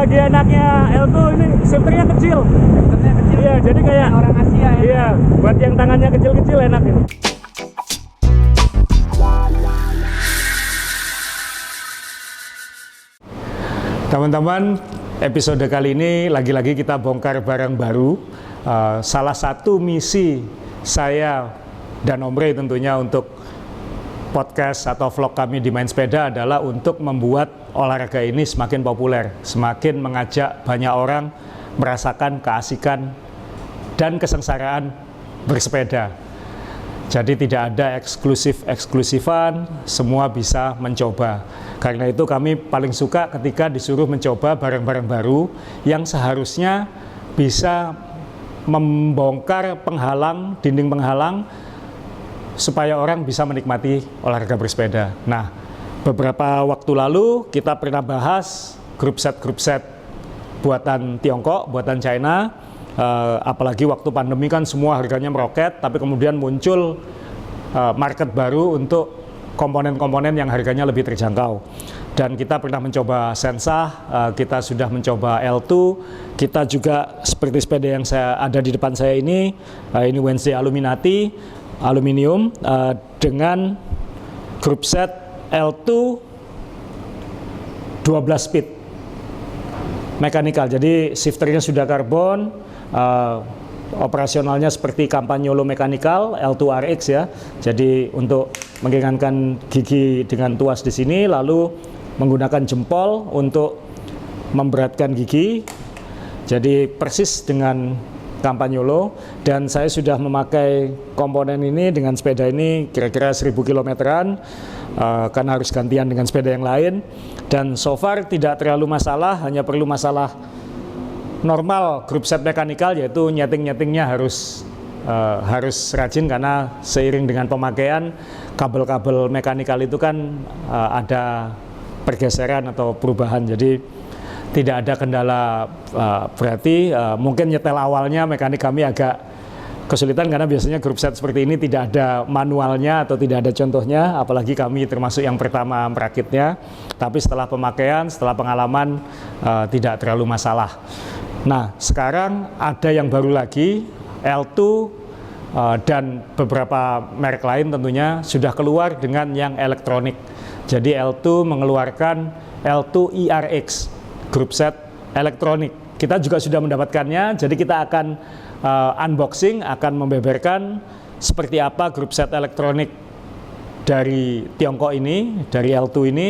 lagi enaknya L2 ini shifternya kecil. Shifternya kecil. Iya, jadi kayak orang Asia ya. Iya, buat yang tangannya kecil-kecil enak ini. Teman-teman, episode kali ini lagi-lagi kita bongkar barang baru. Salah satu misi saya dan Om Ray tentunya untuk podcast atau vlog kami di Main Sepeda adalah untuk membuat olahraga ini semakin populer, semakin mengajak banyak orang merasakan keasikan dan kesengsaraan bersepeda. Jadi tidak ada eksklusifan, semua bisa mencoba. Karena itu kami paling suka ketika disuruh mencoba barang-barang baru yang seharusnya bisa membongkar dinding penghalang supaya orang bisa menikmati olahraga bersepeda. Nah, beberapa waktu lalu kita pernah bahas grup set buatan Tiongkok, buatan China. Apalagi waktu pandemi kan semua harganya meroket, tapi kemudian muncul market baru untuk komponen-komponen yang harganya lebih terjangkau. Dan kita pernah mencoba Sensa, kita sudah mencoba L2, kita juga seperti sepeda yang ada di depan saya ini Wednesday aluminium dengan grup set L2 12 speed mechanical, jadi shifternya sudah karbon, operasionalnya seperti Campagnolo mechanical L2RX ya. Jadi untuk meringankan gigi dengan tuas di sini, lalu menggunakan jempol untuk memberatkan gigi. Jadi persis dengan Campagnolo, dan saya sudah memakai komponen ini dengan sepeda ini kira-kira 1000 kilometeran, karena harus gantian dengan sepeda yang lain. Dan so far tidak terlalu masalah, hanya perlu masalah normal grup set mechanical, yaitu nyeting-nyetingnya harus rajin, karena seiring dengan pemakaian kabel-kabel mekanikal itu kan ada pergeseran atau perubahan. Jadi tidak ada kendala berarti. Mungkin nyetel awalnya mekanik kami agak kesulitan karena biasanya grup set seperti ini tidak ada manualnya atau tidak ada contohnya, apalagi kami termasuk yang pertama merakitnya. Tapi setelah pemakaian, setelah pengalaman, tidak terlalu masalah. Nah, sekarang ada yang baru lagi, L2 dan beberapa merek lain tentunya sudah keluar dengan yang elektronik. Jadi L2 mengeluarkan L2 ERX, grup set elektronik. Kita juga sudah mendapatkannya, jadi kita akan unboxing, akan membeberkan seperti apa grup set elektronik dari Tiongkok ini, dari L2 ini,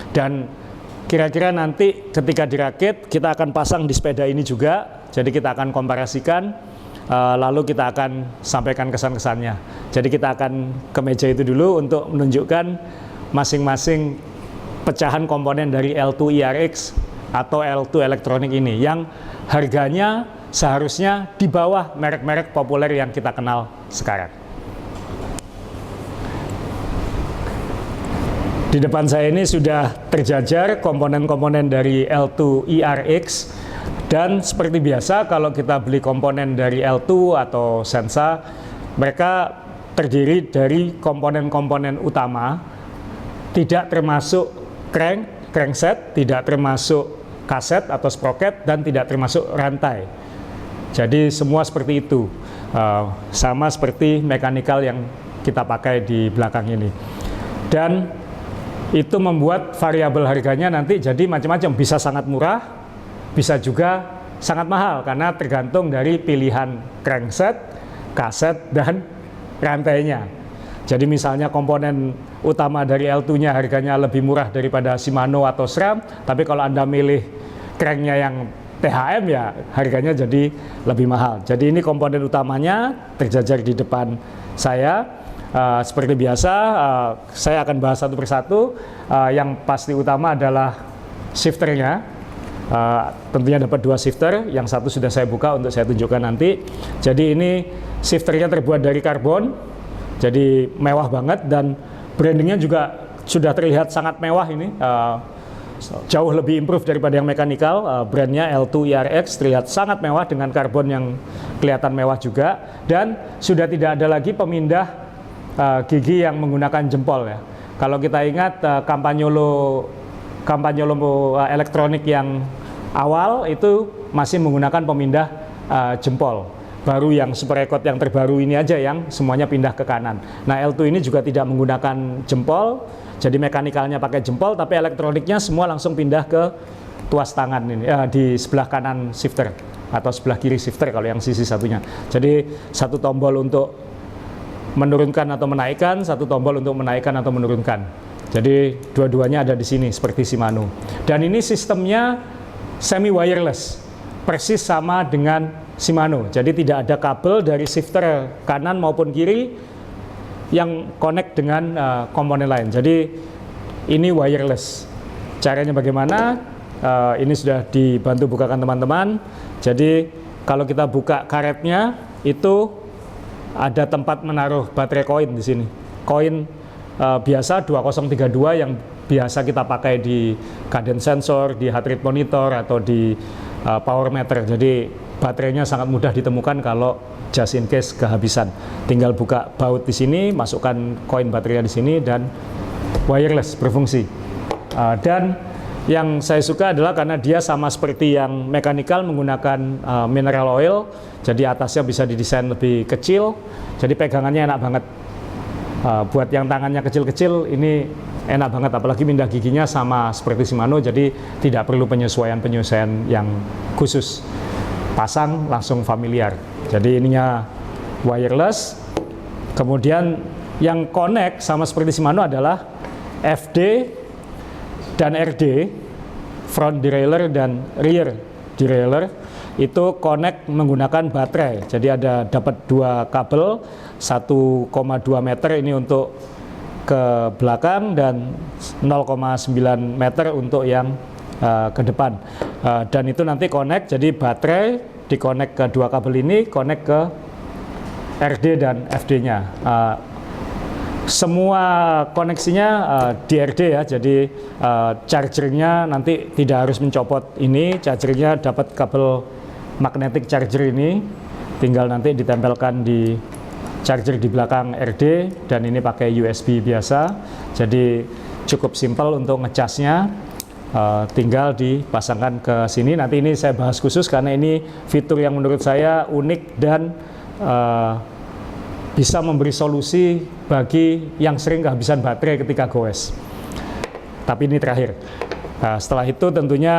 dan kira-kira nanti ketika dirakit kita akan pasang di sepeda ini juga. Jadi kita akan komparasikan, lalu kita akan sampaikan kesan-kesannya. Jadi kita akan ke meja itu dulu untuk menunjukkan masing-masing pecahan komponen dari L2 ERX atau L2 elektronik ini, yang harganya seharusnya di bawah merek-merek populer yang kita kenal sekarang. Di depan saya ini sudah terjajar komponen-komponen dari L2 ERX, dan seperti biasa kalau kita beli komponen dari L2 atau Sensa, mereka terdiri dari komponen-komponen utama, tidak termasuk crankset, tidak termasuk kaset atau sprocket, dan tidak termasuk rantai. Jadi semua seperti itu, sama seperti mekanikal yang kita pakai di belakang ini. Dan itu membuat variabel harganya nanti jadi macam-macam, bisa sangat murah, bisa juga sangat mahal, karena tergantung dari pilihan crankset, kaset, dan rantainya. Jadi misalnya komponen utama dari L2-nya harganya lebih murah daripada Shimano atau SRAM, tapi kalau Anda milih cranknya yang THM ya harganya jadi lebih mahal. Jadi ini komponen utamanya terjajar di depan saya. Seperti biasa, saya akan bahas satu persatu. Yang pasti utama adalah shifternya. Tentunya dapat 2 shifter, yang satu sudah saya buka untuk saya tunjukkan nanti. Jadi ini shifternya terbuat dari karbon, jadi mewah banget, dan brandingnya juga sudah terlihat sangat mewah ini. Jauh lebih improve daripada yang mechanical. Brandnya L2 ERX terlihat sangat mewah dengan karbon yang kelihatan mewah juga, dan sudah tidak ada lagi pemindah gigi yang menggunakan jempol ya. Kalau kita ingat Campagnolo elektronik yang awal itu masih menggunakan pemindah jempol. Baru yang Super Record yang terbaru ini aja yang semuanya pindah ke kanan. Nah, L2 ini juga tidak menggunakan jempol, jadi mekanikalnya pakai jempol, tapi elektroniknya semua langsung pindah ke tuas tangan ini, di sebelah kanan shifter atau sebelah kiri shifter kalau yang sisi satunya. Jadi satu tombol untuk menurunkan atau menaikkan, satu tombol untuk menaikkan atau menurunkan. Jadi dua-duanya ada di sini seperti Shimano. Dan ini sistemnya semi wireless, persis sama dengan Shimano. Jadi tidak ada kabel dari shifter kanan maupun kiri yang connect dengan komponen lain. Jadi ini wireless. Caranya bagaimana? Ini sudah dibantu bukakan teman-teman. Jadi kalau kita buka karetnya itu ada tempat menaruh baterai koin di sini. Koin biasa 2032 yang biasa kita pakai di cadence sensor, di heart rate monitor atau di power meter. Jadi baterainya sangat mudah ditemukan kalau just in case kehabisan. Tinggal buka baut di sini, masukkan koin baterainya di sini dan wireless berfungsi. Dan yang saya suka adalah karena dia sama seperti yang mechanical menggunakan mineral oil, jadi atasnya bisa didesain lebih kecil, jadi pegangannya enak banget. Buat yang tangannya kecil-kecil ini enak banget, apalagi pindah giginya sama seperti Shimano, jadi tidak perlu penyesuaian-penyesuaian yang khusus. Pasang langsung familiar. Jadi ininya wireless. Kemudian yang connect sama seperti Shimano adalah FD dan RD, front derailleur dan rear derailleur, itu connect menggunakan baterai. Jadi ada dapat dua kabel 1,2 meter ini untuk ke belakang dan 0,9 meter untuk yang ke depan, dan itu nanti connect, jadi baterai dikonek ke dua kabel ini, connect ke RD dan FD-nya. Semua koneksinya di RD ya, jadi chargernya nanti tidak harus mencopot ini, chargernya dapat kabel magnetic charger ini, tinggal nanti ditempelkan di charger di belakang RD, dan ini pakai USB biasa, jadi cukup simpel untuk ngecasnya. Tinggal dipasangkan ke sini. Nanti ini saya bahas khusus karena ini fitur yang menurut saya unik dan bisa memberi solusi bagi yang sering kehabisan baterai ketika goes. Tapi ini terakhir. Setelah itu tentunya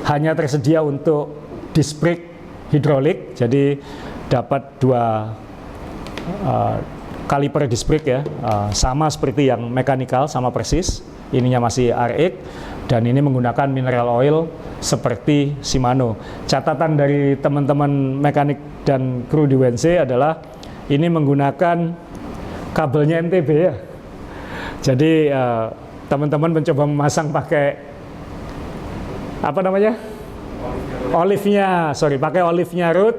hanya tersedia untuk disc brake hidrolik, jadi dapat dua kaliper disc brake ya, sama seperti yang mechanical, sama persis. Ininya masih RX dan ini menggunakan mineral oil seperti Shimano. Catatan dari teman-teman mekanik dan kru di WNC adalah ini menggunakan kabelnya MTB ya. Jadi teman-teman mencoba memasang pakai apa namanya? Pakai olive-nya root,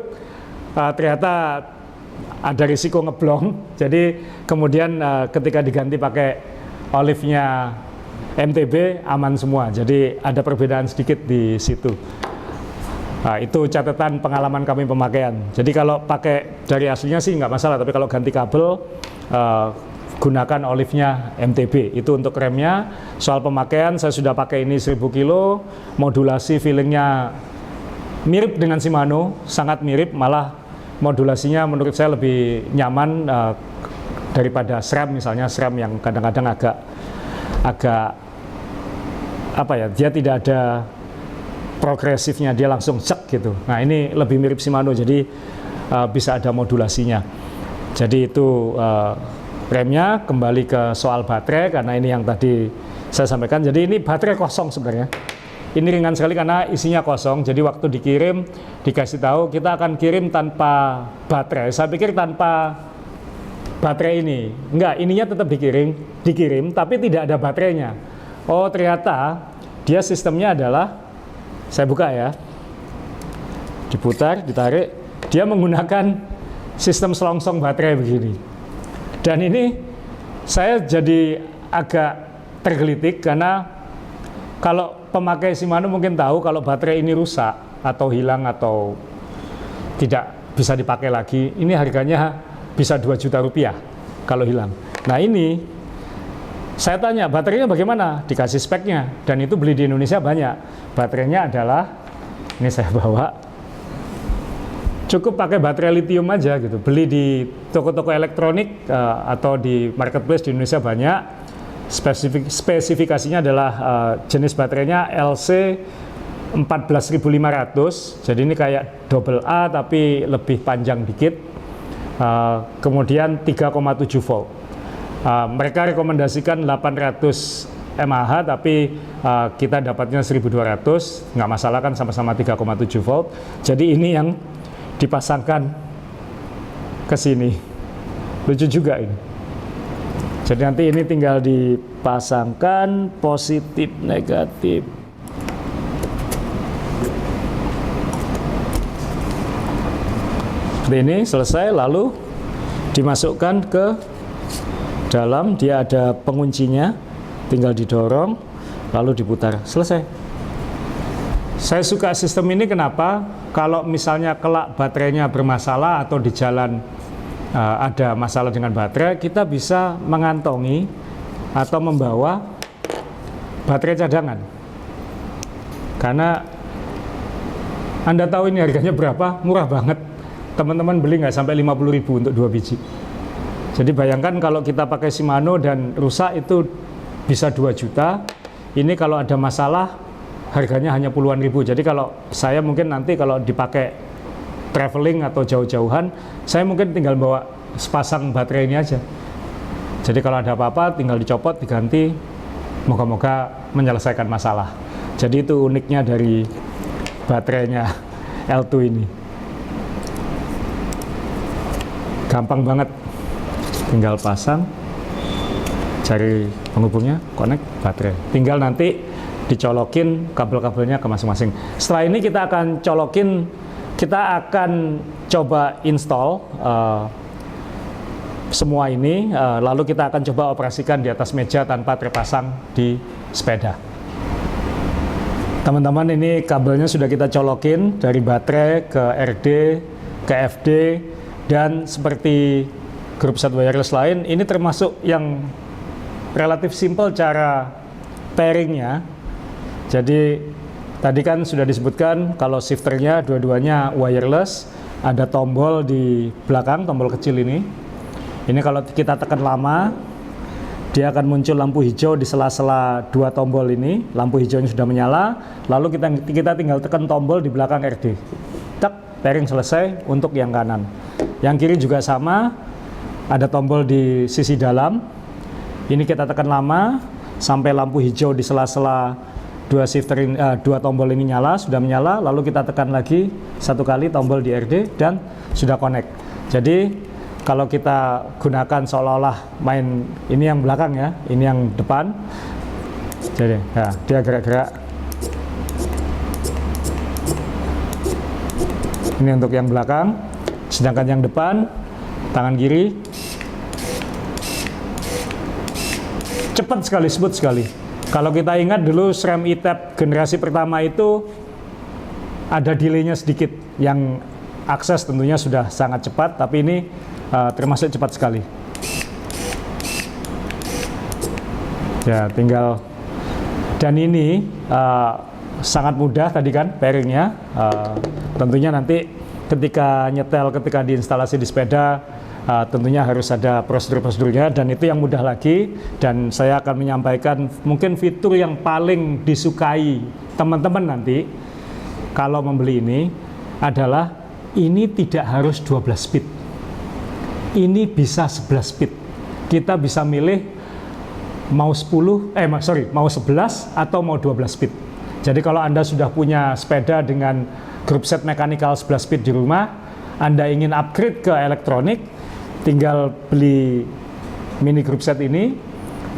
ternyata ada risiko ngeblong. Jadi kemudian ketika diganti pakai olive-nya MTB aman semua, jadi ada perbedaan sedikit di situ. Nah, itu catatan pengalaman kami pemakaian. Jadi kalau pakai dari aslinya sih nggak masalah, tapi kalau ganti kabel gunakan olive-nya MTB. Itu untuk remnya. Soal pemakaian saya sudah pakai ini 1000 kilo, modulasi feelingnya mirip dengan Shimano, sangat mirip, malah modulasinya menurut saya lebih nyaman daripada SRAM misalnya. SRAM yang kadang-kadang agak apa ya, dia tidak ada progresifnya, dia langsung cek gitu. Nah ini lebih mirip Shimano, jadi bisa ada modulasinya. Jadi itu remnya. Kembali ke soal baterai, karena ini yang tadi saya sampaikan. Jadi ini baterai kosong sebenarnya. Ini ringan sekali karena isinya kosong. Jadi waktu dikirim dikasih tahu kita akan kirim tanpa baterai. Saya pikir tanpa baterai ini. Enggak, ininya tetap dikirim tapi tidak ada baterainya. Oh ternyata dia sistemnya adalah, saya buka ya, diputar, ditarik, dia menggunakan sistem selongsong baterai begini. Dan ini saya jadi agak tergelitik karena kalau pemakai Shimano mungkin tahu kalau baterai ini rusak atau hilang atau tidak bisa dipakai lagi, ini harganya bisa 2 juta rupiah kalau hilang. Nah ini Saya tanya, baterainya bagaimana? Dikasih speknya, dan itu beli di Indonesia banyak. Baterainya adalah, ini saya bawa, cukup pakai baterai lithium aja gitu. Beli di toko-toko elektronik atau di marketplace di Indonesia banyak. Spesifikasinya adalah jenis baterainya LC 14500. Jadi ini kayak double A tapi lebih panjang dikit. Kemudian 3,7 volt. Mereka rekomendasikan 800 mAh tapi kita dapatnya 1200, nggak masalah kan, sama-sama 3,7 volt. Jadi ini yang dipasangkan ke sini. Lucu juga ini. Jadi nanti ini tinggal dipasangkan positif negatif. Seperti ini, selesai, lalu dimasukkan ke dalam, dia ada penguncinya, tinggal didorong lalu diputar, selesai. Saya suka sistem ini kenapa? Kalau misalnya kelak baterainya bermasalah atau di jalan ada masalah dengan baterai, kita bisa mengantongi atau membawa baterai cadangan. Karena Anda tahu ini harganya berapa? Murah banget. Teman-teman beli nggak sampai 50.000 untuk 2 biji. Jadi bayangkan kalau kita pakai Shimano dan rusak itu bisa 2 juta. Ini kalau ada masalah harganya hanya puluhan ribu. Jadi kalau saya mungkin nanti kalau dipakai traveling atau jauh-jauhan, saya mungkin tinggal bawa sepasang baterai ini aja. Jadi kalau ada apa-apa tinggal dicopot, diganti, moga-moga menyelesaikan masalah. Jadi itu uniknya dari baterainya L2 ini. Gampang banget. Tinggal pasang, cari penghubungnya, connect baterai. Tinggal nanti dicolokin kabel-kabelnya ke masing-masing. Setelah ini kita akan colokin, kita akan coba install semua ini, lalu kita akan coba operasikan di atas meja tanpa terpasang di sepeda. Teman-teman, ini kabelnya sudah kita colokin dari baterai ke RD, ke FD, dan seperti grup set wireless lain, ini termasuk yang relatif simple cara pairingnya. Jadi tadi kan sudah disebutkan kalau shifternya dua-duanya wireless, ada tombol di belakang, tombol kecil ini. Ini kalau kita tekan lama, dia akan muncul lampu hijau di sela-sela dua tombol ini. Lampu hijaunya sudah menyala, lalu kita tinggal tekan tombol di belakang RD. Tak, pairing selesai untuk yang kanan. Yang kiri juga sama. Ada tombol di sisi dalam. Ini kita tekan lama sampai lampu hijau di sela-sela dua tombol ini nyala, sudah menyala. Lalu kita tekan lagi satu kali tombol di RD dan sudah connect. Jadi kalau kita gunakan seolah-olah main, ini yang belakang ya, ini yang depan. Jadi ya, dia gerak-gerak. Ini untuk yang belakang, sedangkan yang depan tangan kiri. Cepat sekali, smooth sekali. Kalau kita ingat dulu SRAM E-Tab generasi pertama itu ada delaynya sedikit. Yang akses tentunya sudah sangat cepat, tapi ini termasuk cepat sekali. Ya, tinggal. Dan ini sangat mudah tadi kan pairingnya. Tentunya nanti ketika nyetel, ketika diinstalasi di sepeda, tentunya harus ada prosedur-prosedurnya, dan itu yang mudah lagi. Dan saya akan menyampaikan mungkin fitur yang paling disukai teman-teman nanti kalau membeli ini adalah ini tidak harus 12 speed. Ini bisa 11 speed. Kita bisa milih mau 11 atau mau 12 speed. Jadi kalau Anda sudah punya sepeda dengan grup set mechanical 11 speed di rumah, Anda ingin upgrade ke elektronik, tinggal beli mini group set ini,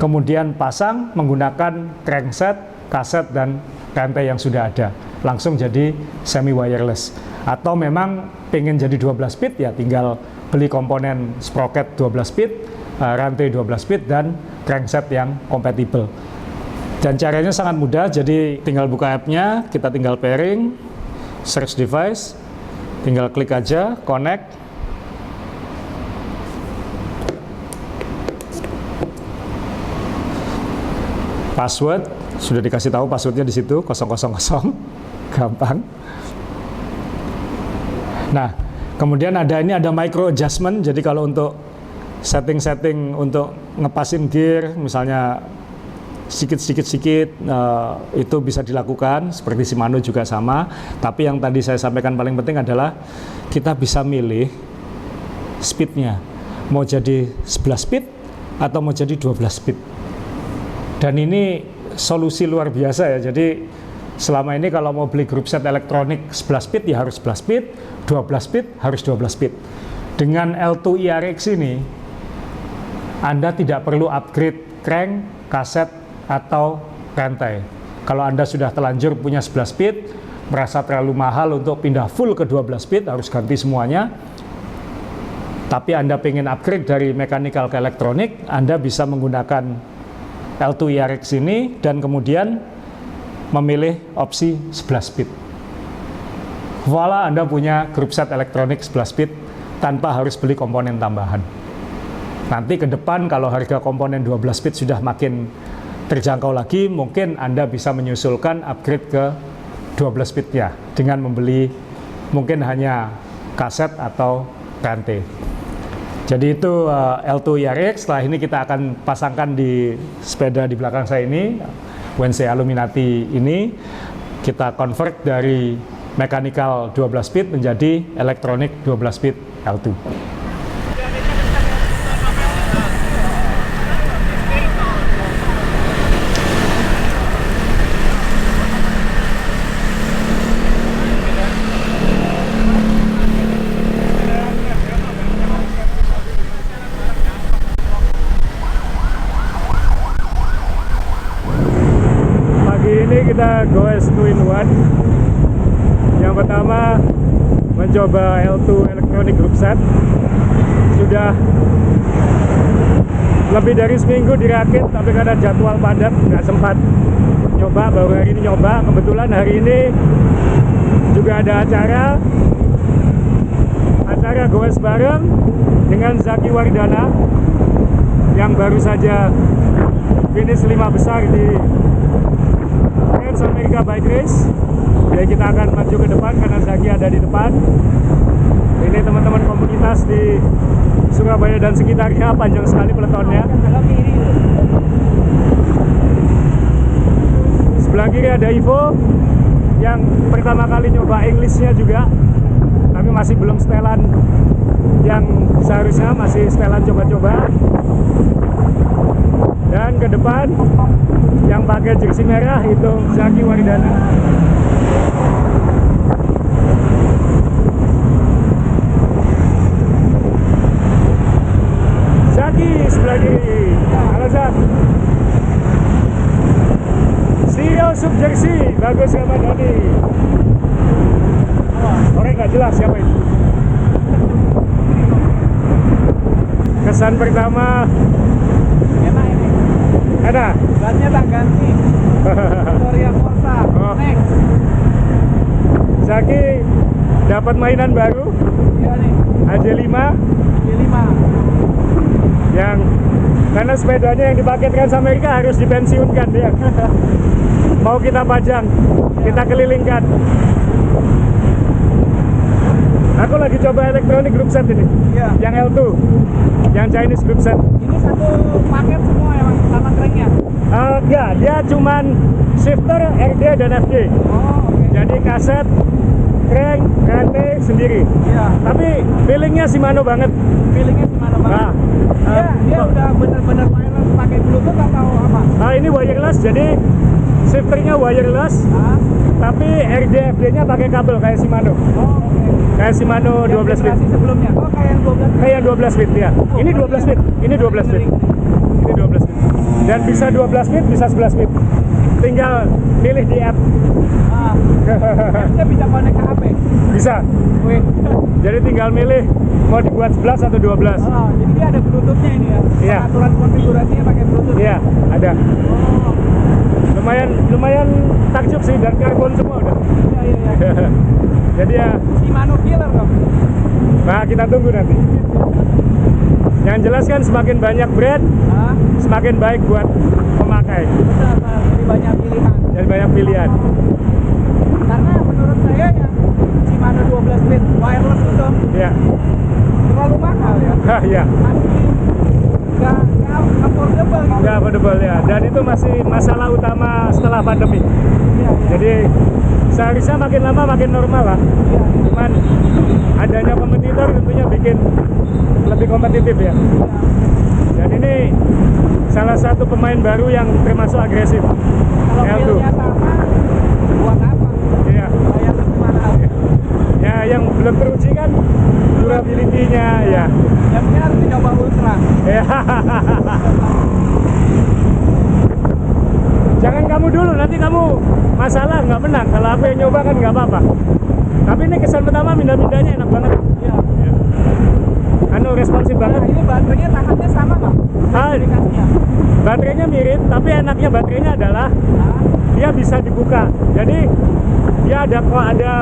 kemudian pasang menggunakan crankset, kaset, dan rantai yang sudah ada. Langsung jadi semi wireless. Atau memang pengen jadi 12 speed, ya tinggal beli komponen sprocket 12 speed, rantai 12 speed, dan crankset yang kompatibel. Dan caranya sangat mudah, jadi tinggal buka app-nya, kita tinggal pairing, search device, tinggal klik aja, connect. Password sudah dikasih tahu, passwordnya di situ 000, gampang. Nah, kemudian ini ada micro adjustment. Jadi kalau untuk setting untuk ngepasin gear, misalnya sedikit itu bisa dilakukan. Seperti Shimano juga sama. Tapi yang tadi saya sampaikan paling penting adalah kita bisa milih speednya, mau jadi 11 speed atau mau jadi 12 speed. Dan ini solusi luar biasa ya. Jadi selama ini kalau mau beli group set elektronik 11 speed ya harus 11 speed, 12 speed harus 12 speed. Dengan L2 IRX ini Anda tidak perlu upgrade crank, kaset, atau rantai. Kalau Anda sudah terlanjur punya 11 speed, merasa terlalu mahal untuk pindah full ke 12 speed, harus ganti semuanya. Tapi Anda pengen upgrade dari mechanical ke elektronik, Anda bisa menggunakan L2 IRX ini dan kemudian memilih opsi 11 speed. Voila, Anda punya group set elektronik 11 speed tanpa harus beli komponen tambahan. Nanti ke depan kalau harga komponen 12 speed sudah makin terjangkau lagi, mungkin Anda bisa menyusulkan upgrade ke 12 speed-nya dengan membeli mungkin hanya kaset atau rantai. Jadi itu L2 IRX. Setelah ini kita akan pasangkan di sepeda di belakang saya ini, WNC Aluminati ini, kita convert dari mechanical 12 speed menjadi elektronik 12 speed L2. Kita goes 2-in-1. Yang pertama mencoba L2 Electronic Group Set. Sudah lebih dari seminggu dirakit, tapi karena jadwal padat nggak sempat nyoba. Baru hari ini nyoba. Kebetulan hari ini juga ada acara goes bareng dengan Zaki Wardana yang baru saja finish 5 besar di America Bike Race. Jadi kita akan maju ke depan karena Zaki ada di depan. Ini teman-teman komunitas di Surabaya dan sekitarnya, panjang sekali peletonnya. Sebelah kiri ada Ivo yang pertama kali nyoba Englishnya juga, tapi masih belum setelan yang seharusnya, masih setelan coba-coba. Dan ke depan yang pakai jersey merah itu Zaki Wardana. Zaki sebelah kiri. Halo Zak. CEO sub jersey Bagus Ramadhani. Orang nggak jelas siapa itu. Kesan pertama enak ini. Ada? Bannya tak ganti. Victoria Forza. Next. Zaki dapat mainan baru. Iya nih. AJ5. AJ5. Yang karena sepedanya yang dipakai Trans America harus dipensiunkan dia. Mau kita pajang, kita kelilingkan. Aku lagi coba elektronik group set ini. Iya. Yang L2, yang Chinese group set. Ini satu paket semua ya Mas, sama cranknya? Enggak, dia cuman shifter, RD dan FD. Oh, oke. Jadi kaset, crank, rantai sendiri. Iya. Tapi feelingnya Shimano banget. Feelingnya gimana Bang? Dia udah bener-bener wireless pakai Bluetooth atau apa? Ini wireless, jadi shifternya wireless. Tapi RD, FD-nya pakai kabel kayak Shimano. Oh, oke. Kayak Shimano 12 feet. Sebelumnya. Oh, kayak yang 12 feet. Kayak yang 12 feet ya. Ini 12 feet. Ini 12 feet. Ini 12 feet. Dan bisa 12 feet, bisa 11 feet. Tinggal pilih di app. Kita bisa connect ke HP. Bisa. Wih. Jadi tinggal milih mau dibuat 11 atau 12. Oh, jadi dia ada Bluetooth-nya ini ya. Iya. Pengaturan konfigurasinya pakai Bluetooth. Iya, ada. Oh. Lumayan takjub sih, dan karbon semua udah. Iya. Jadi ya, Shimano killer dong. nah kita tunggu nanti. Yang jelas kan semakin banyak brand, semakin baik buat pemakai. pakai. Betul, Pak. Jadi banyak pilihan. Jadi banyak pilihan. Karena menurut saya yang Shimano 12 speed wireless itu Iya. terlalu mahal ya. Iya. Masih nggak affordable gitu. Ya, affordable ya. Dan itu masih masalah utama setelah pandemi. Iya, iya. Jadi seharusnya makin lama makin normal lah. Iya. Cuman adanya kompetitor tentunya bikin lebih kompetitif ya. Dan ini salah satu pemain baru yang termasuk agresif. Kalau L2. feel-nya sama, buat apa? Iya. Bayar lebih mahal. Ya, yang belum teruji kan durability-nya ya. Yang ini harus dicoba ultra. Ya. Jangan kamu dulu, nanti kamu masalah nggak menang. Kalau aku yang nyoba kan nggak apa-apa. Tapi ini kesan pertama minda-mindanya enak banget. Iya. Anu responsif banget. Nah, ini baterainya tahannya sama nggak? Ah, Spesifikasinya. baterainya mirip, tapi enaknya baterainya adalah Nah, dia bisa dibuka. Jadi dia ada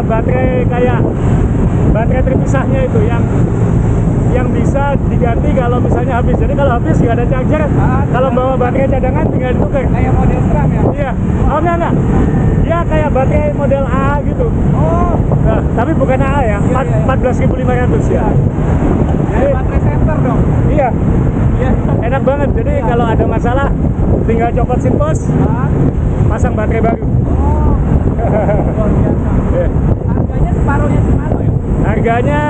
baterai kayak baterai terpisahnya itu yang bisa diganti kalau misalnya habis. Jadi kalau habis nggak ada charger, kalau bawa baterai cadangan tinggal ditukar. kayak model SRAM ya? Iya. Oh enggak. Dia kayak baterai model A gitu. Oh, Nah, tapi bukan AA ya. Iya, iya. 14.500 ya. kayak baterai center dong. Iya, Iya. enak banget. Jadi Iya. kalau ada masalah tinggal copot sinpos, Nah, pasang baterai baru. oh, luar biasa. Iya. Harganya separuhnya Shimano ya? Harganya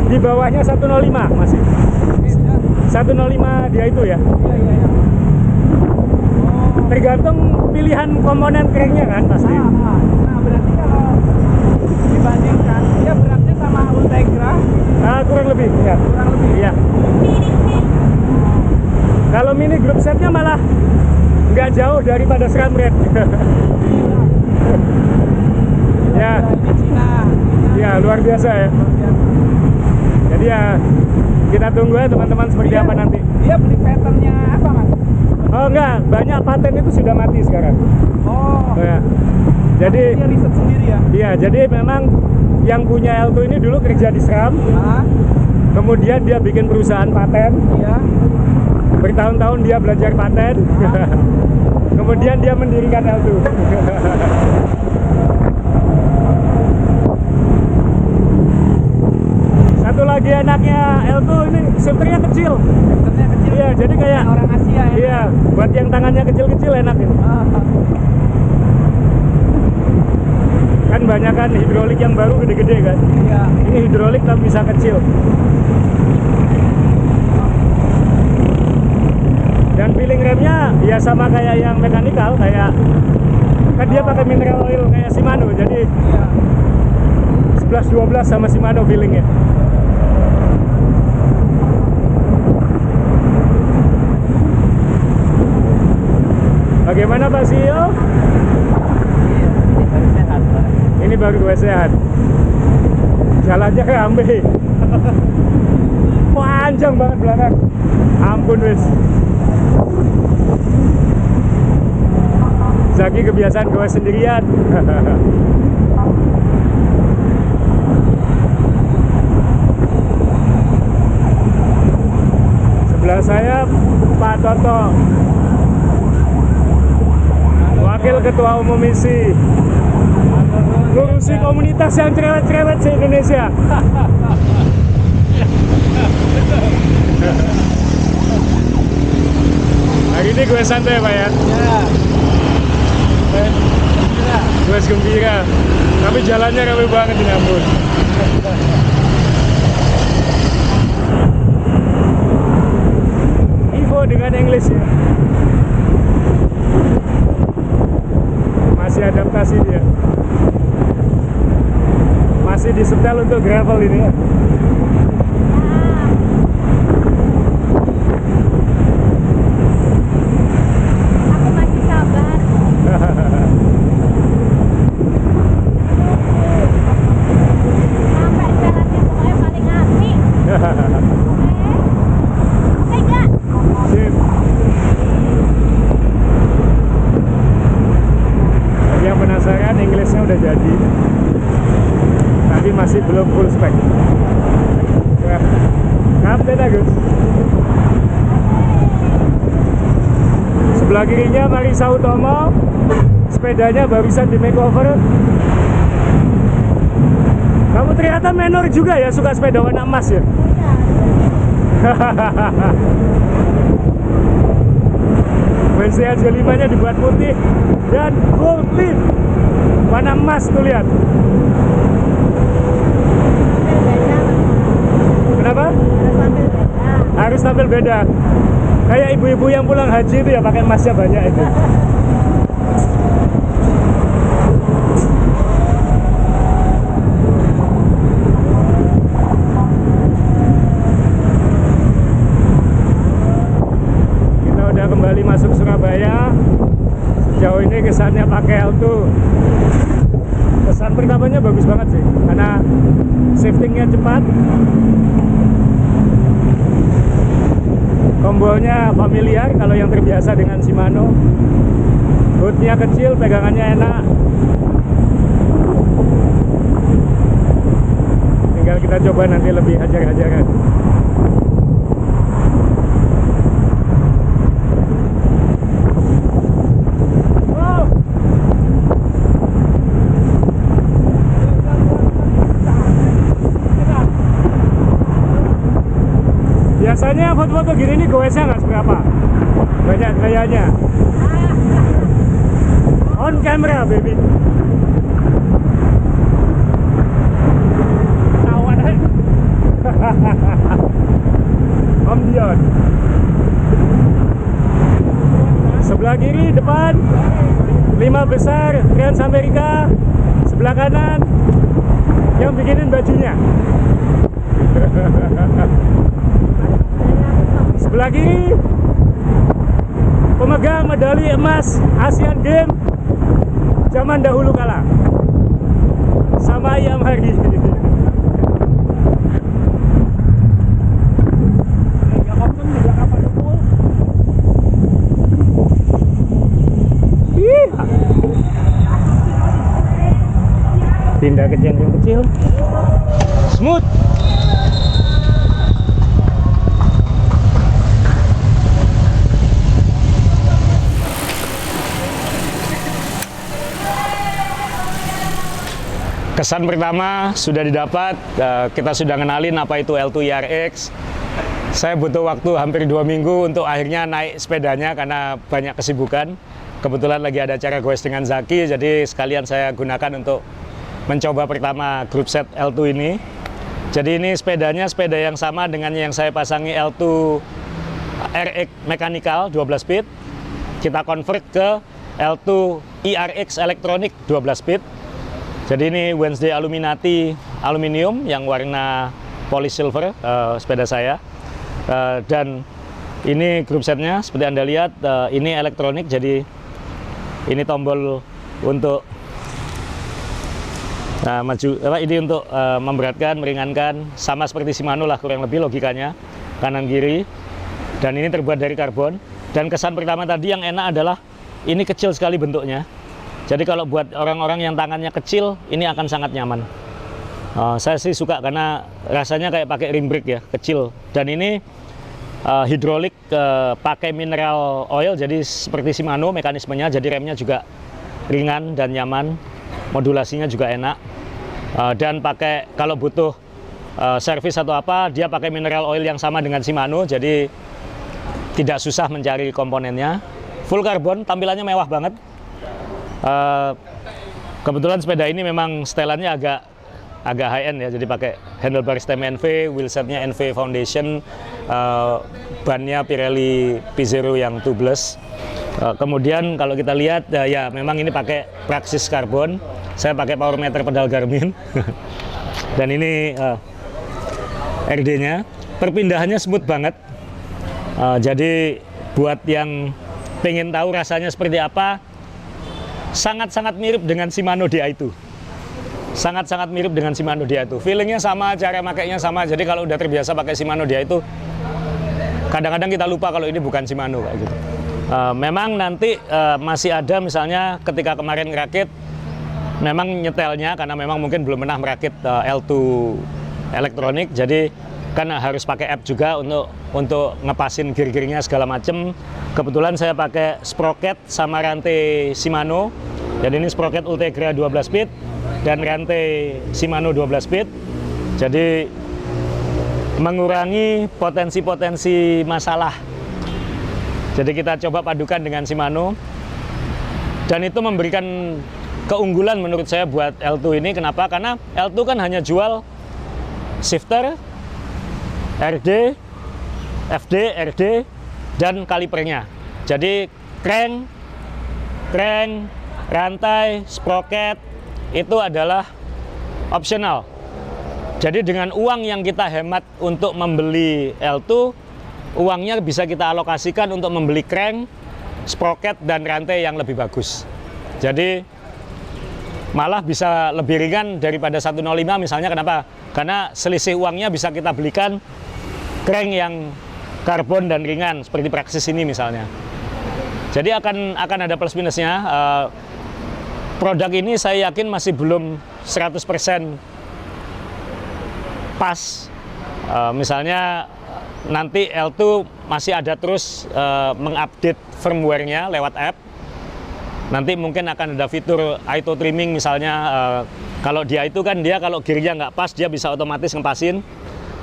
di bawahnya 105 masih. Iya, 105 dia itu ya. iya, iya. Oh. Tergantung pilihan komponen cranknya kan pasti. Nah, berarti kalau dibandingkan, dia beratnya sama Ultegra Kurang lebih ya. kurang lebih. Iya. Kalau mini group setnya malah nggak jauh daripada SRAM Red. Ya. Ini Cina. Ya, luar biasa ya. Luar biasa. Jadi ya kita tunggu ya teman-teman seperti apa nanti. Dia beli patternnya apa, Mas? Oh enggak, banyak paten itu sudah mati sekarang. Oh, Ya. Jadi dia riset sendiri ya? iya, jadi memang yang punya L2 ini dulu kerja di SRAM, Ah, kemudian dia bikin perusahaan paten, iya. bertahun-tahun dia belajar paten, kemudian dia mendirikan L2. Satu lagi enaknya L2 ini shifternya kecil. Patternnya kecil. Iya, jadi kayak orang Asia ya? iya, buat yang tangannya kecil-kecil enak ini. Ah, Kan banyak kan hidrolik yang baru gede-gede kan. iya. Ini hidrolik tapi bisa kecil. Dan feeling remnya ya sama kayak yang mekanikal, kayak kan dia pakai mineral oil kayak Shimano, jadi Iya. 11-12 sama Shimano feelingnya. Bagaimana Pak CEO? Ini baru sehat, Pak. Ini baru gue sehat. Jalannya ramai. Panjang banget belakang. Ampun wis. Zaki kebiasaan gue sendirian. Sebelah saya Pak Toto, Wakil Ketua Umum ISI, ngurusi komunitas yang cerewet-cerewet se-Indonesia. Hari ini gue santai Pak ya. Ya. Gue gembira. Tapi jalannya ramai banget ini ampun. Evo dengan English ya. Masih adaptasi dia. Masih disetel untuk gravel ini ya. Aku masih sabar. Sampai jalannya pokoknya paling asik. Oke enggak? Sip. Bagi yang penasaran, Inggrisnya udah jadi, tapi masih belum full spec. Ya, update Agus. Sebelah kirinya Marisa Utomo, sepedanya barusan di makeover. Kamu ternyata menor juga ya, suka sepeda warna emas ya? Wednesday AJ5 nya dibuat putih dan gold tip warna emas tuh, lihat. Kenapa? Harus tampil beda. Kayak ibu-ibu yang pulang haji itu ya, pakai emasnya banyak itu. Kita udah kembali masuk Surabaya. Sejauh ini kesannya pakai L2. Kesan pertamanya bagus banget sih, karena shiftingnya cepat. Kombonya familiar kalau yang terbiasa dengan Shimano. Hoodnya kecil, pegangannya enak. Tinggal kita coba nanti lebih hajar-hajaran. Biasanya foto-foto gini nih goesnya nggak seberapa, banyak gayanya. On camera baby. Awan aja. Om Dion. Sebelah kiri depan 5 besar Trans Amerika. Sebelah kanan yang bikinin bajunya. Sebelah kiri pemegang medali emas Asian Games zaman dahulu kala sama Ayam Hari. Pindah ke yang kecil, smooth. Kesan pertama sudah didapat, kita sudah kenalin apa itu L2 IRX. Saya butuh waktu hampir 2 minggu untuk akhirnya naik sepedanya karena banyak kesibukan. Kebetulan lagi ada acara goes dengan Zaki, jadi sekalian saya gunakan untuk mencoba pertama grup set L2 ini. Jadi ini sepedanya sepeda yang sama dengan yang saya pasangi L2 RX mechanical 12 speed. Kita convert ke L2 IRX Electronic 12 speed. Jadi ini Wednesday Illuminati aluminium yang warna polish silver, sepeda saya. Dan ini grup setnya seperti Anda lihat, ini elektronik, jadi ini tombol untuk ini untuk memberatkan, meringankan, sama seperti Shimano lah kurang lebih logikanya, kanan kiri. Dan ini terbuat dari karbon. Dan kesan pertama tadi yang enak adalah ini kecil sekali bentuknya. Jadi kalau buat orang-orang yang tangannya kecil, ini akan sangat nyaman. Saya sih suka karena rasanya kayak pakai rim brake ya, kecil. Dan ini hidrolik pakai mineral oil, jadi seperti Shimano mekanismenya, jadi remnya juga ringan dan nyaman. Modulasinya juga enak. Dan pakai kalau butuh servis atau apa, dia pakai mineral oil yang sama dengan Shimano, jadi tidak susah mencari komponennya. Full karbon, tampilannya mewah banget. Kebetulan sepeda ini memang setelannya agak high end ya, jadi pakai handlebar stem NV, wheelsetnya NV Foundation, bannya Pirelli P0 yang tubeless. Kemudian kalau kita lihat ya memang ini pakai Praxis karbon. Saya pakai power meter pedal Garmin. Dan ini RD-nya, perpindahannya smooth banget. Jadi buat yang pengen tahu rasanya seperti apa, sangat-sangat mirip dengan Shimano DI2. Sangat-sangat mirip dengan Shimano DI2. Feelingnya sama, cara makainya sama. Jadi kalau udah terbiasa pakai Shimano DI2, kadang-kadang kita lupa kalau ini bukan Shimano kayak gitu. Memang nanti masih ada misalnya ketika kemarin ngerakit, memang nyetelnya karena memang mungkin belum pernah merakit L2 elektronik. Jadi kan harus pakai app juga untuk ngepasin gear-gearnya segala macem. Kebetulan saya pakai sprocket sama rantai Shimano. Jadi ini sprocket Ultegra 12 speed dan rantai Shimano 12 speed. Jadi mengurangi potensi-potensi masalah. Jadi kita coba padukan dengan Shimano. Dan itu memberikan keunggulan menurut saya buat L2 ini. Kenapa? Karena L2 kan hanya jual shifter, RD, FD, RD, dan kalipernya. Jadi crank, rantai, sprocket itu adalah optional. Jadi dengan uang yang kita hemat untuk membeli L2, uangnya bisa kita alokasikan untuk membeli crank, sprocket, dan rantai yang lebih bagus. Jadi malah bisa lebih ringan daripada 105 misalnya. Kenapa? Karena selisih uangnya bisa kita belikan crank yang karbon dan ringan seperti Praxis ini misalnya. Jadi akan ada plus minusnya. Produk ini saya yakin masih belum 100% pas. Misalnya nanti L2 masih ada terus mengupdate firmware-nya lewat app. Nanti mungkin akan ada fitur auto trimming misalnya. Kalau dia itu kan dia kalau gearnya nggak pas dia bisa otomatis ngepasin.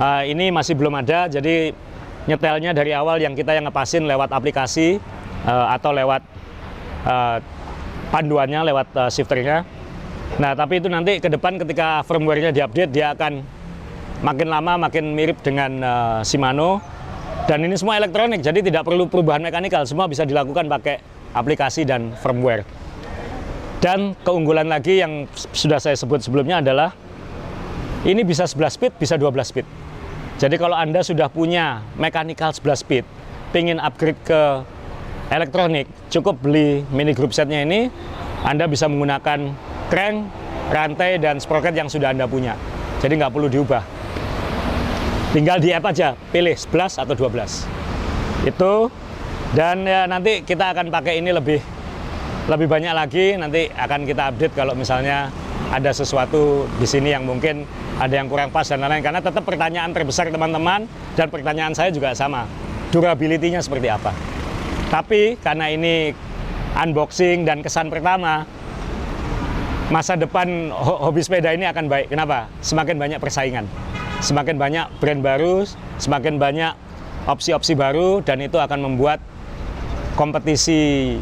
Ini masih belum ada, jadi nyetelnya dari awal yang kita yang ngepasin lewat aplikasi atau lewat panduannya, lewat shifternya. Nah tapi itu nanti ke depan ketika firmware-nya diupdate dia akan makin lama makin mirip dengan Shimano. Dan ini semua elektronik, jadi tidak perlu perubahan mekanikal, semua bisa dilakukan pakai aplikasi dan firmware. Dan keunggulan lagi yang sudah saya sebut sebelumnya adalah ini bisa 11 speed, bisa 12 speed. Jadi kalau Anda sudah punya mechanical 11 speed, pengen upgrade ke elektronik, cukup beli mini group setnya ini, Anda bisa menggunakan crank, rantai, dan sprocket yang sudah Anda punya. Jadi nggak perlu diubah. Tinggal di app aja, pilih 11 atau 12. Itu, dan ya, nanti kita akan pakai ini lebih banyak lagi. Nanti akan kita update kalau misalnya ada sesuatu di sini yang mungkin ada yang kurang pas dan lain-lain. Karena tetap pertanyaan terbesar teman-teman dan pertanyaan saya juga sama. Durability-nya seperti apa? Tapi karena ini unboxing dan kesan pertama, masa depan hobi sepeda ini akan baik. Kenapa? Semakin banyak persaingan. Semakin banyak brand baru, semakin banyak opsi-opsi baru, dan itu akan membuat kompetisi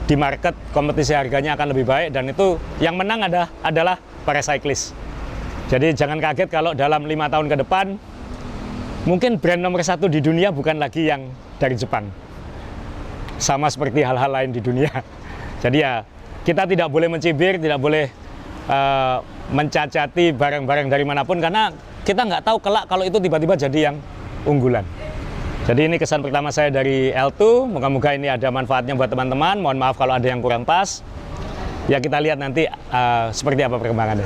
di market, kompetisi harganya akan lebih baik, dan itu yang menang adalah para cyclist. Jadi jangan kaget kalau dalam 5 tahun ke depan mungkin brand nomor 1 di dunia bukan lagi yang dari Jepang. Sama seperti hal-hal lain di dunia. Jadi ya kita tidak boleh mencibir, tidak boleh mencacati barang-barang dari manapun, karena kita nggak tahu kelak kalau itu tiba-tiba jadi yang unggulan. Jadi ini kesan pertama saya dari L2, moga-moga ini ada manfaatnya buat teman-teman. Mohon maaf kalau ada yang kurang pas. Ya kita lihat nanti seperti apa perkembangannya.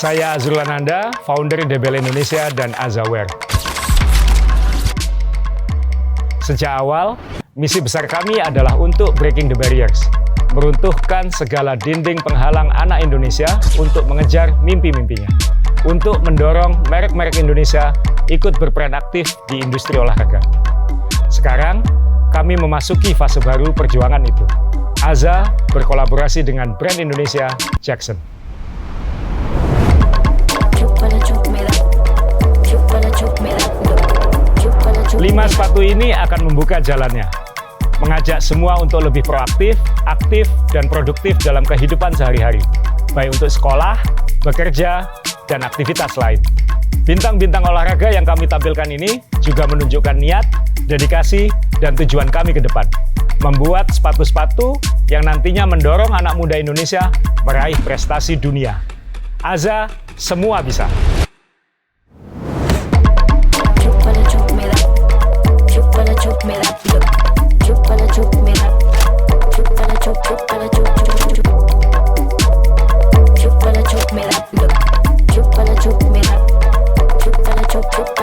Saya Azrul Ananda, founder DBL Indonesia dan Azaware. Sejak awal, misi besar kami adalah untuk breaking the barriers, meruntuhkan segala dinding penghalang anak Indonesia untuk mengejar mimpi-mimpinya, untuk mendorong merek-merek Indonesia ikut berperan aktif di industri olahraga. Sekarang, kami memasuki fase baru perjuangan itu. Aza berkolaborasi dengan brand Indonesia, Jackson. 5 sepatu ini akan membuka jalannya, mengajak semua untuk lebih proaktif, aktif, dan produktif dalam kehidupan sehari-hari, baik untuk sekolah, bekerja, dan aktivitas lain. Bintang-bintang olahraga yang kami tampilkan ini juga menunjukkan niat, dedikasi, dan tujuan kami ke depan, membuat sepatu-sepatu yang nantinya mendorong anak muda Indonesia meraih prestasi dunia. Aza, semua bisa. Chupala chup,